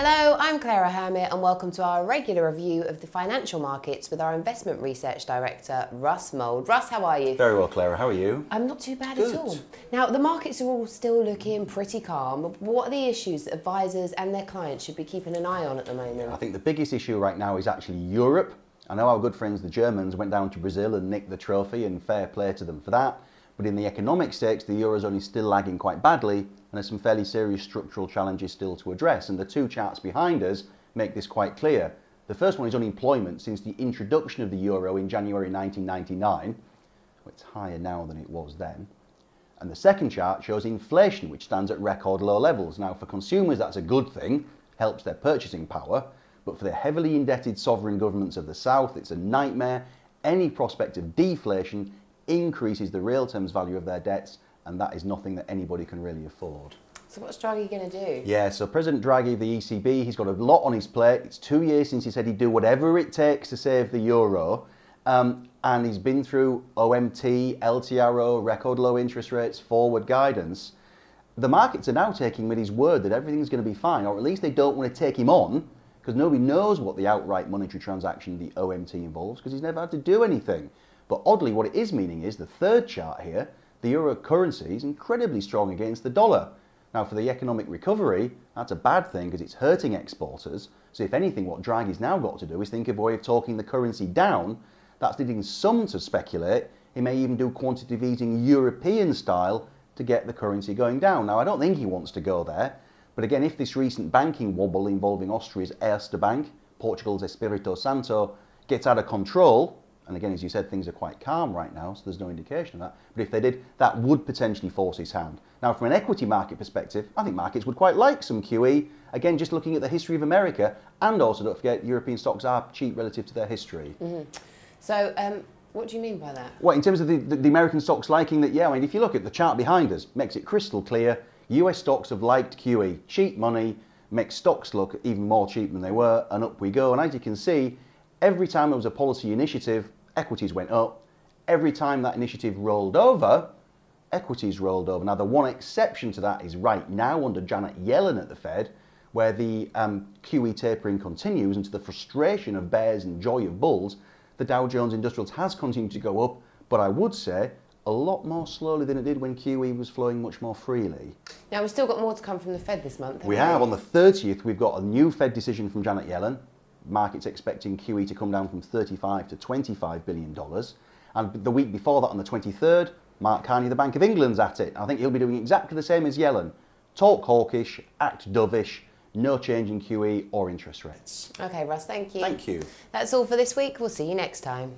Hello, I'm Clara Hermit and welcome to our regular review of the financial markets with our investment research director, Russ Mould. Russ, how are you? Very well, Clara. How are you? I'm not too bad Good. at all. Now, the markets are all still looking pretty calm. What are the issues that advisors and their clients should be keeping an eye on at the moment? I think the biggest issue right now is actually Europe. I know our good friends, the Germans, went down to Brazil and nicked the trophy, and fair play to them for that. But in the economic stakes, the Eurozone is still lagging quite badly, and there's some fairly serious structural challenges still to address. And the two charts behind us make this quite clear. The first one is unemployment since the introduction of the euro in January 1999. Well, it's higher now than it was then. And the second chart shows inflation, which stands at record low levels. Now, for consumers, that's a good thing, helps their purchasing power. But for the heavily indebted sovereign governments of the South, it's a nightmare. Any prospect of deflation increases the real terms value of their debts, and that is nothing that anybody can really afford. So what's Draghi going to do? Yeah, so President Draghi of the ECB, he's got a lot on his plate. It's 2 years since he said he'd do whatever it takes to save the euro. And he's been through OMT, LTRO, record low interest rates, forward guidance. The markets are now taking him at his word that everything's going to be fine, or at least they don't want to take him on, because nobody knows what the outright monetary transaction, the OMT, involves, because he's never had to do anything. But oddly, what it is meaning is the third chart here, the euro currency is incredibly strong against the dollar. Now, for the economic recovery, that's a bad thing because it's hurting exporters. So if anything, what Draghi's now got to do is think of a way of talking the currency down. That's leading some to speculate he may even do quantitative easing European style to get the currency going down. Now, I don't think he wants to go there. But again, if this recent banking wobble involving Austria's Erste Bank, Portugal's Espírito Santo, gets out of control, and again, as you said, things are quite calm right now, so there's no indication of that. But if they did, that would potentially force his hand. Now, from an equity market perspective, I think markets would quite like some QE. Again, just looking at the history of America, and also, don't forget, European stocks are cheap relative to their history. Mm-hmm. So, what do you mean by that? Well, in terms of the American stocks liking that, yeah, I mean, if you look at the chart behind us, makes it crystal clear, US stocks have liked QE. Cheap money makes stocks look even more cheap than they were, and up we go. And as you can see, every time there was a policy initiative, equities went up. Every time that initiative rolled over, equities rolled over. Now, the one exception to that is right now under Janet Yellen at the Fed, where the QE tapering continues, and to the frustration of bears and joy of bulls, the Dow Jones Industrials has continued to go up, but I would say a lot more slowly than it did when QE was flowing much more freely. Now, we've still got more to come from the Fed this month. We have. On the 30th, we've got a new Fed decision from Janet Yellen. Markets expecting QE to come down from $35 to $25 billion. And the week before that, on the 23rd, Mark Carney, the Bank of England's at it. I think he'll be doing exactly the same as Yellen. Talk hawkish, act dovish, no change in QE or interest rates. Okay, Russ, thank you. Thank you. That's all for this week. We'll see you next time.